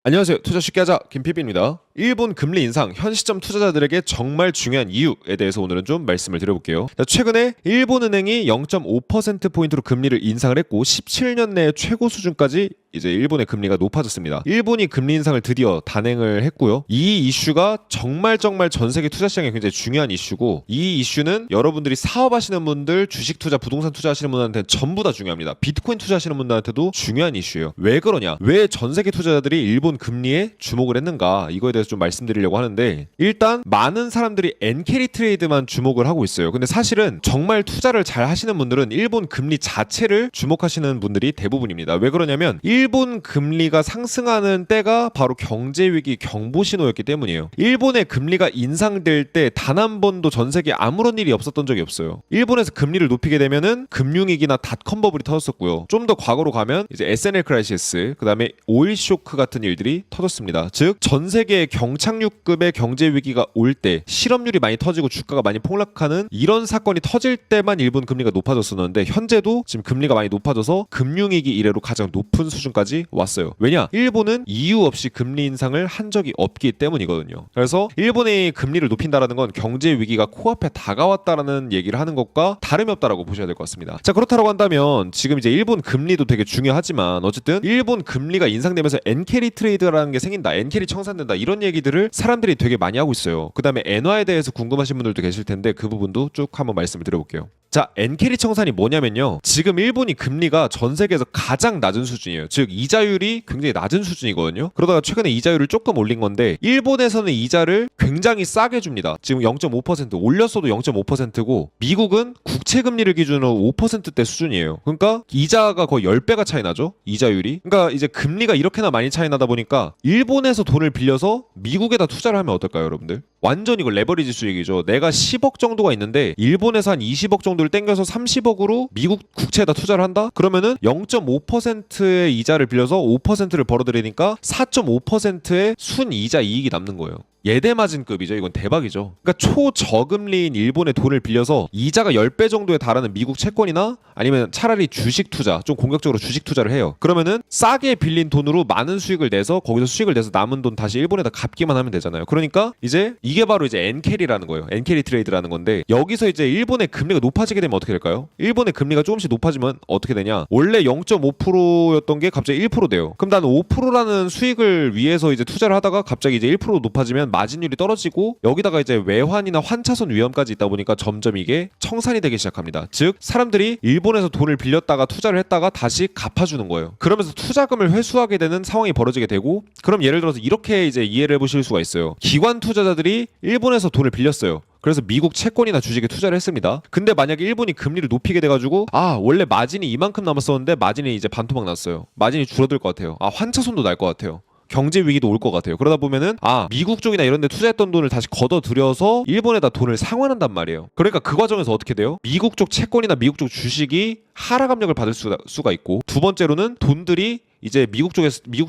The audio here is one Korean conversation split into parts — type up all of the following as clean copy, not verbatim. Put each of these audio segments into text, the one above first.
안녕하세요. 투자 쉽게 하자 김PB입니다. 일본 금리 인상 현 시점 투자자들에게 정말 중요한 이유에 대해서 오늘은 좀 말씀을 드려볼게요. 최근에 일본은행이 0.5%포인트로 금리를 인상을 했고 17년 내에 최고 수준까지 이제 일본의 금리가 높아졌습니다. 일본이 금리 인상을 드디어 단행을 했고요. 이 이슈가 정말 전 세계 투자 시장에 굉장히 중요한 이슈고, 이 이슈는 여러분들이 사업하시는 분들, 주식 투자, 부동산 투자하시는 분들한테 전부 다 중요합니다. 비트코인 투자하시는 분들한테도 중요한 이슈예요. 왜 그러냐? 왜 전 세계 투자자들이 일본 금리에 주목을 했는가? 이거에 대해서 좀 말씀드리려고 하는데, 일단 많은 사람들이 엔캐리 트레이드만 주목을 하고 있어요. 근데 사실은 정말 투자를 잘 하시는 분들은 일본 금리 자체를 주목하시는 분들이 대부분입니다. 왜 그러냐면 일본 금리가 상승하는 때가 바로 경제위기 경보 신호였기 때문이에요. 일본의 금리가 인상될 때 단 한 번도 전 세계에 아무런 일이 없었던 적이 없어요. 일본에서 금리를 높이게 되면은 금융위기나 닷컴 버블이 터졌었고요. 좀 더 과거로 가면 이제 SNL 크라이시스, 그 다음에 오일 쇼크 같은 일들이 터졌습니다. 즉 전 세계의 경착륙급의 경제위기가 올 때, 실업률이 많이 터지고 주가가 많이 폭락하는 이런 사건이 터질 때만 일본 금리가 높아졌었는데, 현재도 지금 금리가 많이 높아져서 금융위기 이래로 가장 높은 수준까지 왔어요. 왜냐? 일본은 이유 없이 금리 인상을 한 적이 없기 때문이거든요. 그래서 일본의 금리를 높인다라는 건 경제 위기가 코앞에 다가왔다라는 얘기를 하는 것과 다름이 없다라고 보셔야 될 것 같습니다. 자, 그렇다고 한다면 지금 이제 일본 금리도 되게 중요하지만, 어쨌든 일본 금리가 인상되면서 엔캐리 트레이드라는 게 생긴다, 엔캐리 청산된다, 이런 얘기들을 사람들이 되게 많이 하고 있어요. 그 다음에 엔화에 대해서 궁금하신 분들도 계실 텐데 그 부분도 쭉 한번 말씀을 드려볼게요. 자, 엔캐리 청산이 뭐냐면요, 지금 일본이 금리가 전 세계에서 가장 낮은 수준이에요. 즉 이자율이 굉장히 낮은 수준이거든요. 그러다가 최근에 이자율을 조금 올린 건데, 일본에서는 이자를 굉장히 싸게 줍니다. 지금 0.5%, 올렸어도 0.5%고 미국은 국채 금리를 기준으로 5%대 수준이에요. 그러니까 이자가 거의 10배가 차이 나죠, 이자율이. 그러니까 이제 금리가 이렇게나 많이 차이 나다 보니까 일본에서 돈을 빌려서 미국에다 투자를 하면 어떨까요, 여러분들? 완전 이거 레버리지 수익이죠. 내가 10억 정도가 있는데 일본에서 한 20억 정도를 땡겨서 30억으로 미국 국채에다 투자를 한다? 그러면은 0.5%의 이자를 빌려서 5%를 벌어들이니까 4.5%의 순이자 이익이 남는 거예요. 예대마진급이죠. 이건 대박이죠. 그러니까 초저금리인 일본에 돈을 빌려서 이자가 10배 정도에 달하는 미국 채권이나 아니면 차라리 주식 투자, 좀 공격적으로 주식 투자를 해요. 그러면은 싸게 빌린 돈으로 많은 수익을 내서, 거기서 수익을 내서 남은 돈 다시 일본에다 갚기만 하면 되잖아요. 그러니까 이제 이게 바로 이제 엔캐리라는 거예요. 엔캐리 트레이드라는 건데, 여기서 이제 일본의 금리가 높아지게 되면 어떻게 될까요? 일본의 금리가 조금씩 높아지면 어떻게 되냐? 원래 0.5%였던 게 갑자기 1% 돼요. 그럼 나는 5%라는 수익을 위해서 이제 투자를 하다가 갑자기 이제 1% 높아지면 마진율이 떨어지고, 여기다가 이제 외환이나 환차손 위험까지 있다 보니까 점점 이게 청산이 되기 시작합니다. 즉 사람들이 일본에서 돈을 빌렸다가 투자를 했다가 다시 갚아주는 거예요. 그러면서 투자금을 회수하게 되는 상황이 벌어지게 되고, 그럼 예를 들어서 이렇게 이제 이해를 해보실 수가 있어요. 기관 투자자들이 일본에서 돈을 빌렸어요. 그래서 미국 채권이나 주식에 투자를 했습니다. 근데 만약에 일본이 금리를 높이게 돼가지고, 원래 마진이 이만큼 남았었는데 마진이 이제 반토막 났어요. 마진이 줄어들 것 같아요. 환차손도 날 것 같아요. 경제 위기도 올 것 같아요. 그러다 보면은 미국 쪽이나 이런 데 투자했던 돈을 다시 걷어들여서 일본에다 돈을 상환한단 말이에요. 그러니까 그 과정에서 어떻게 돼요? 미국 쪽 채권이나 미국 쪽 주식이 하락 압력을 받을 수가 있고, 두 번째로는 돈들이 이제 미국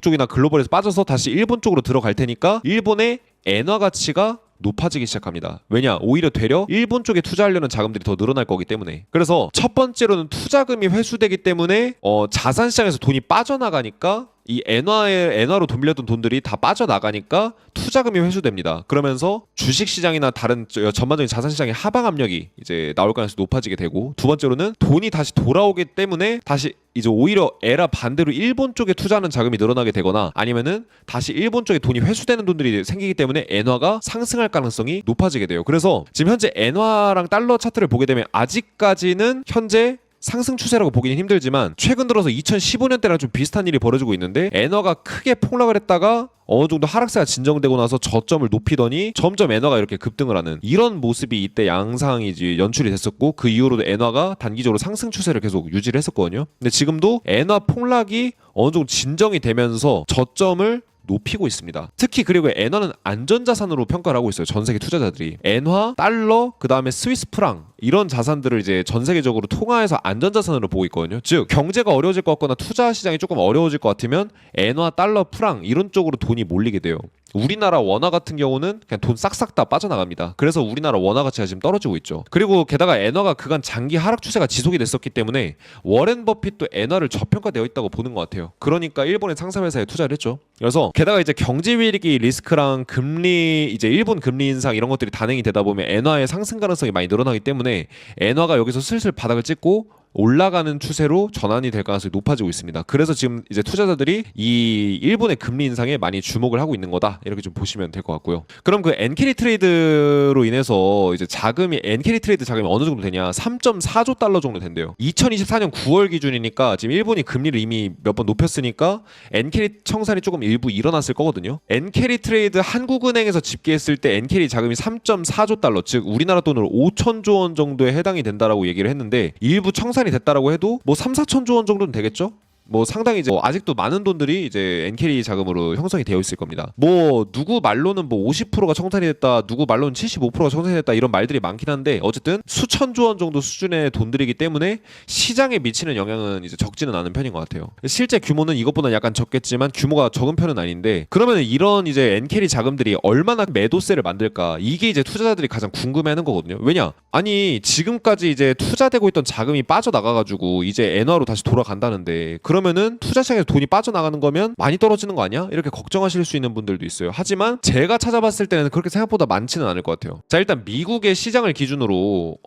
쪽이나 글로벌에서 빠져서 다시 일본 쪽으로 들어갈 테니까 일본의 엔화 가치가 높아지기 시작합니다. 왜냐? 오히려 되려 일본 쪽에 투자하려는 자금들이 더 늘어날 거기 때문에. 그래서 첫 번째로는 투자금이 회수되기 때문에 자산시장에서 돈이 빠져나가니까, 이 엔화로 돈 빌렸던 돈들이 다 빠져나가니까 투자금이 회수됩니다. 그러면서 주식시장이나 다른 전반적인 자산시장의 하방 압력이 이제 나올 가능성이 높아지게 되고, 두 번째로는 돈이 다시 돌아오기 때문에 다시 이제 오히려 에라 반대로 일본 쪽에 투자하는 자금이 늘어나게 되거나, 아니면은 다시 일본 쪽에 돈이 회수되는 돈들이 생기기 때문에 엔화가 상승할 가능성이 높아지게 돼요. 그래서 지금 현재 엔화랑 달러 차트를 보게 되면 아직까지는 현재 상승 추세라고 보기는 힘들지만, 최근 들어서 2015년 때랑 좀 비슷한 일이 벌어지고 있는데, 엔화가 크게 폭락을 했다가 어느 정도 하락세가 진정되고 나서 저점을 높이더니 점점 엔화가 이렇게 급등을 하는 이런 모습이 이때 양상이 이제 연출이 됐었고, 그 이후로도 엔화가 단기적으로 상승 추세를 계속 유지를 했었거든요. 근데 지금도 엔화 폭락이 어느 정도 진정이 되면서 저점을 높이고 있습니다. 특히 그리고 엔화는 안전자산으로 평가를 하고 있어요. 전 세계 투자자들이 엔화, 달러, 그 다음에 스위스 프랑, 이런 자산들을 이제 전 세계적으로 통화해서 안전자산으로 보고 있거든요. 즉 경제가 어려워질 것 같거나 투자 시장이 조금 어려워질 것 같으면 엔화, 달러, 프랑 이런 쪽으로 돈이 몰리게 돼요. 우리나라 원화 같은 경우는 그냥 돈 싹싹 다 빠져나갑니다. 그래서 우리나라 원화 가치가 지금 떨어지고 있죠. 그리고 게다가 엔화가 그간 장기 하락 추세가 지속이 됐었기 때문에 워렌 버핏도 엔화를 저평가되어 있다고 보는 것 같아요. 그러니까 일본의 상사회사에 투자를 했죠. 그래서 게다가 이제 경제 위기 리스크랑 금리, 이제 일본 금리 인상 이런 것들이 단행이 되다 보면 엔화의 상승 가능성이 많이 늘어나기 때문에 엔화가 여기서 슬슬 바닥을 찍고 올라가는 추세로 전환이 될 가능성이 높아지고 있습니다. 그래서 지금 이제 투자자들이 이 일본의 금리 인상에 많이 주목을 하고 있는 거다, 이렇게 좀 보시면 될 것 같고요. 그럼 그 엔캐리 트레이드로 인해서 이제 자금이, 엔캐리 트레이드 자금이 어느 정도 되냐, 3.4조 달러 정도 된대요. 2024년 9월 기준이니까 지금 일본이 금리를 이미 몇 번 높였으니까 엔캐리 청산이 조금 일부 일어났을 거거든요. 엔캐리 트레이드 한국은행에서 집계했을 때 엔캐리 자금이 3.4조 달러, 즉 우리나라 돈으로 5천조 원 정도에 해당이 된다라고 얘기를 했는데, 일부 청산이 됐다라고 해도 뭐 3, 4천조 원 정도는 되겠죠? 뭐 상당히 이제 아직도 많은 돈들이 이제 엔캐리 자금으로 형성이 되어 있을 겁니다. 뭐 누구 말로는 뭐 50%가 청산이 됐다, 누구 말로는 75%가 청산이 됐다, 이런 말들이 많긴 한데 어쨌든 수천조 원 정도 수준의 돈들이기 때문에 시장에 미치는 영향은 이제 적지는 않은 편인 것 같아요. 실제 규모는 이것보다 약간 적겠지만 규모가 적은 편은 아닌데, 그러면 이런 이제 엔캐리 자금들이 얼마나 매도세를 만들까, 이게 이제 투자자들이 가장 궁금해하는 거거든요. 왜냐? 아니 지금까지 이제 투자되고 있던 자금이 빠져나가가지고 이제 엔화로 다시 돌아간다는데, 그러면은 투자시장에서 돈이 빠져나가는 거면 많이 떨어지는 거 아니야? 이렇게 걱정하실 수 있는 분들도 있어요. 하지만 제가 찾아봤을 때는 그렇게 생각보다 많지는 않을 것 같아요. 자, 일단 미국의 시장을 기준으로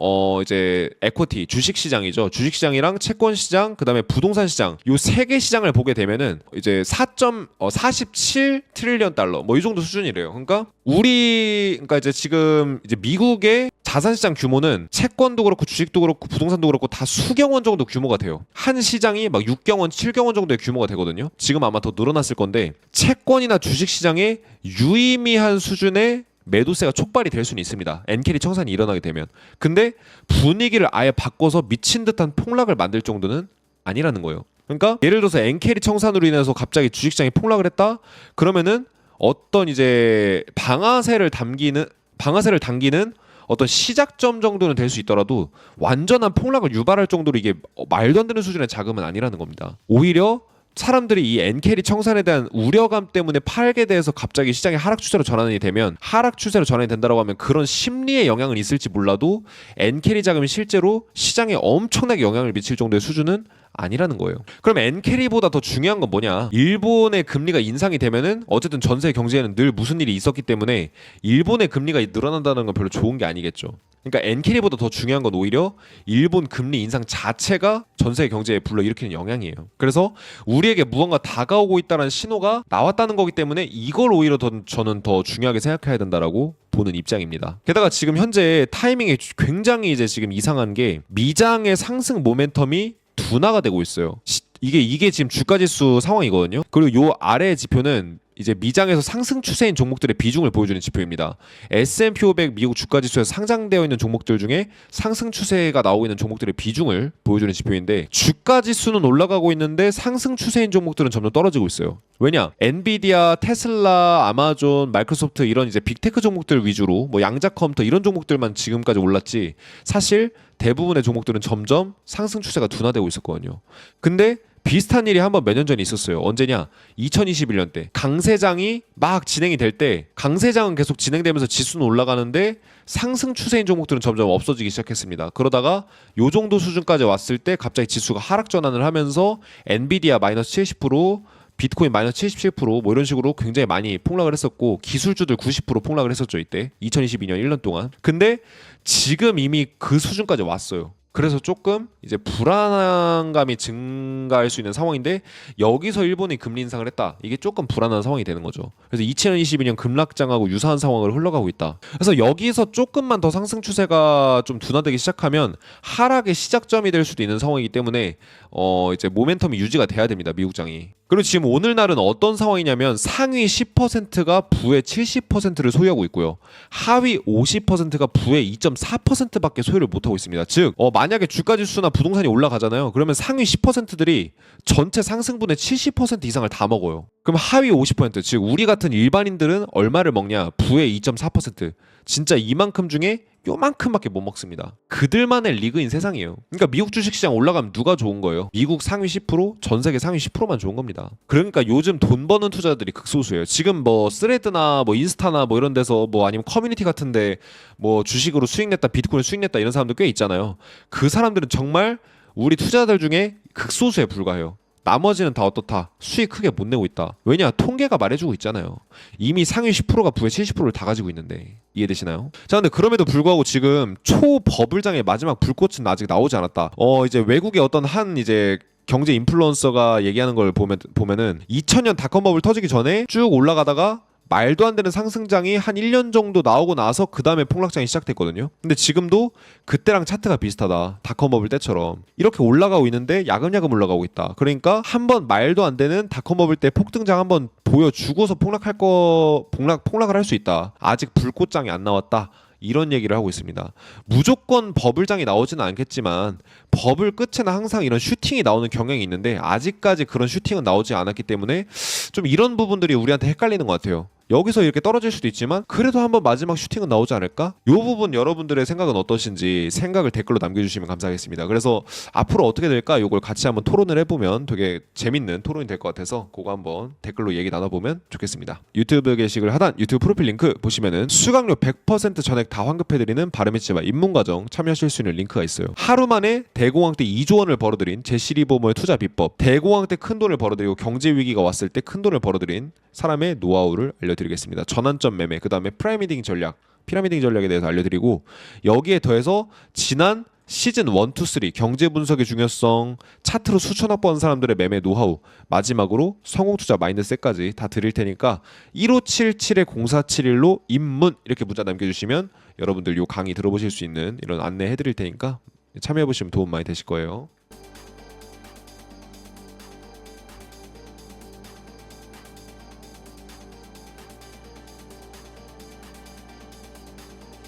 이제 에쿼티, 주식시장이죠. 주식시장이랑 채권시장, 그 다음에 부동산 시장, 요 세 개 시장을 보게 되면은 이제 4.47 트릴리언 달러 뭐 이 정도 수준이래요. 그러니까 이제 지금 이제 미국의 자산시장 규모는 채권도 그렇고 주식도 그렇고 부동산도 그렇고 다 수경원 정도 규모가 돼요. 한 시장이 막 6경원, 7경원 정도의 규모가 되거든요. 지금 아마 더 늘어났을 건데, 채권이나 주식시장에 유의미한 수준의 매도세가 촉발이 될 수는 있습니다. 엔캐리 청산이 일어나게 되면. 근데 분위기를 아예 바꿔서 미친 듯한 폭락을 만들 정도는 아니라는 거예요. 그러니까 예를 들어서 엔캐리 청산으로 인해서 갑자기 주식시장이 폭락을 했다? 그러면은 어떤 이제 방아쇠를 당기는 어떤 시작점 정도는 될 수 있더라도 완전한 폭락을 유발할 정도로 이게 말도 안 되는 수준의 자금은 아니라는 겁니다. 오히려 사람들이 이 엔캐리 청산에 대한 우려감 때문에 팔게 돼서 갑자기 시장이 하락 추세로 전환이 되면, 하락 추세로 전환이 된다고 하면 그런 심리에 영향은 있을지 몰라도 엔캐리 자금이 실제로 시장에 엄청나게 영향을 미칠 정도의 수준은 아니라는 거예요. 그럼 엔캐리보다 더 중요한 건 뭐냐? 일본의 금리가 인상이 되면은 어쨌든 전 세계 경제에는 늘 무슨 일이 있었기 때문에 일본의 금리가 늘어난다는 건 별로 좋은 게 아니겠죠. 그러니까 엔캐리보다 더 중요한 건 오히려 일본 금리 인상 자체가 전 세계 경제에 불러일으키는 영향이에요. 그래서 우리에게 무언가 다가오고 있다는 신호가 나왔다는 거기 때문에 이걸 오히려 저는 더 중요하게 생각해야 된다라고 보는 입장입니다. 게다가 지금 현재 타이밍이 굉장히 이제 지금 이상한 게, 미장의 상승 모멘텀이 둔화가 되고 있어요. 이게 지금 주가지수 상황이거든요. 그리고 요 아래 지표는 이제 미장에서 상승 추세인 종목들의 비중을 보여주는 지표입니다. S&P 500 미국 주가지수에서 상장되어 있는 종목들 중에 상승 추세가 나오고 있는 종목들의 비중을 보여주는 지표인데, 주가지수는 올라가고 있는데 상승 추세인 종목들은 점점 떨어지고 있어요. 왜냐? 엔비디아, 테슬라, 아마존, 마이크로소프트 이런 이제 빅테크 종목들 위주로 뭐 양자 컴퓨터 이런 종목들만 지금까지 올랐지, 사실 대부분의 종목들은 점점 상승 추세가 둔화되고 있었거든요. 근데 비슷한 일이 한번 몇 년 전에 있었어요. 언제냐? 2021년 때 강세장이 막 진행이 될 때, 강세장은 계속 진행되면서 지수는 올라가는데 상승 추세인 종목들은 점점 없어지기 시작했습니다. 그러다가 요 정도 수준까지 왔을 때 갑자기 지수가 하락 전환을 하면서 엔비디아 마이너스 70%, 비트코인 마이너스 77%, 뭐 이런 식으로 굉장히 많이 폭락을 했었고, 기술주들 90% 폭락을 했었죠. 이때 2022년 1년 동안. 근데 지금 이미 그 수준까지 왔어요. 그래서 조금 이제 불안감이 증가할 수 있는 상황인데, 여기서 일본이 금리 인상을 했다, 이게 조금 불안한 상황이 되는 거죠. 그래서 2022년 급락장하고 유사한 상황을 흘러가고 있다. 그래서 여기서 조금만 더 상승 추세가 좀 둔화되기 시작하면 하락의 시작점이 될 수도 있는 상황이기 때문에 이제 모멘텀이 유지가 돼야 됩니다, 미국장이. 그리고 지금 오늘날은 어떤 상황이냐면, 상위 10%가 부의 70%를 소유하고 있고요, 하위 50%가 부의 2.4%밖에 소유를 못하고 있습니다. 즉 만약에 주가지수나 부동산이 올라가잖아요. 그러면 상위 10%들이 전체 상승분의 70% 이상을 다 먹어요. 그럼 하위 50%, 즉 우리 같은 일반인들은 얼마를 먹냐? 부의 2.4%. 진짜 이만큼 중에 요만큼밖에 못 먹습니다. 그들만의 리그인 세상이에요. 그러니까 미국 주식시장 올라가면 누가 좋은 거예요? 미국 상위 10%, 전 세계 상위 10%만 좋은 겁니다. 그러니까 요즘 돈 버는 투자들이 극소수예요. 지금 뭐 스레드나 뭐 인스타나 뭐 이런 데서 뭐 아니면 커뮤니티 같은데 뭐 주식으로 수익 냈다, 비트코인 수익 냈다 이런 사람들 꽤 있잖아요. 그 사람들은 정말 우리 투자자들 중에 극소수에 불과해요. 나머지는 다 어떻다? 수익 크게 못 내고 있다. 왜냐? 통계가 말해주고 있잖아요. 이미 상위 10%가 부의 70%를 다 가지고 있는데. 이해되시나요? 자, 근데 그럼에도 불구하고 지금 초버블장의 마지막 불꽃은 아직 나오지 않았다. 이제 외국의 어떤 한 이제 경제 인플루언서가 얘기하는 걸 보면은 2000년 닷컴 버블 터지기 전에 쭉 올라가다가 말도 안 되는 상승장이 한 1년 정도 나오고 나서 그 다음에 폭락장이 시작됐거든요. 근데 지금도 그때랑 차트가 비슷하다. 닷컴 버블 때처럼 이렇게 올라가고 있는데 야금야금 올라가고 있다. 그러니까 한번 말도 안 되는 닷컴 버블 때 폭등장 한번 보여주고서 폭락을 할 수 있다. 아직 불꽃장이 안 나왔다. 이런 얘기를 하고 있습니다. 무조건 버블장이 나오지는 않겠지만 버블 끝에는 항상 이런 슈팅이 나오는 경향이 있는데 아직까지 그런 슈팅은 나오지 않았기 때문에 좀 이런 부분들이 우리한테 헷갈리는 것 같아요. 여기서 이렇게 떨어질 수도 있지만 그래도 한번 마지막 슈팅은 나오지 않을까? 이 부분 여러분들의 생각은 어떠신지 생각을 댓글로 남겨주시면 감사하겠습니다. 그래서 앞으로 어떻게 될까? 이걸 같이 한번 토론을 해보면 되게 재밌는 토론이 될 것 같아서 그거 한번 댓글로 얘기 나눠보면 좋겠습니다. 유튜브 게시글 하단 유튜브 프로필 링크 보시면은 수강료 100% 전액 다 환급해드리는 바르미치바 입문과정 참여하실 수 있는 링크가 있어요. 하루 만에 대공황 때 2조 원을 벌어들인 제시리버머의 투자 비법, 대공황 때 큰 돈을 벌어들이고 경제 위기가 왔을 때 큰 돈을 벌어들인 사람의 노하우를 알려드리겠습니다. 전환점 매매, 그 다음에 피라미딩 전략에 대해서 알려드리고 여기에 더해서 지난 시즌 1, 2, 3 경제 분석의 중요성, 차트로 수천억 번 사람들의 매매 노하우, 마지막으로 성공투자 마인드셋까지 다 드릴 테니까 1577-0471로 입문 이렇게 문자 남겨주시면 여러분들 요 강의 들어보실 수 있는 이런 안내 해드릴 테니까 참여해보시면 도움 많이 되실 거예요.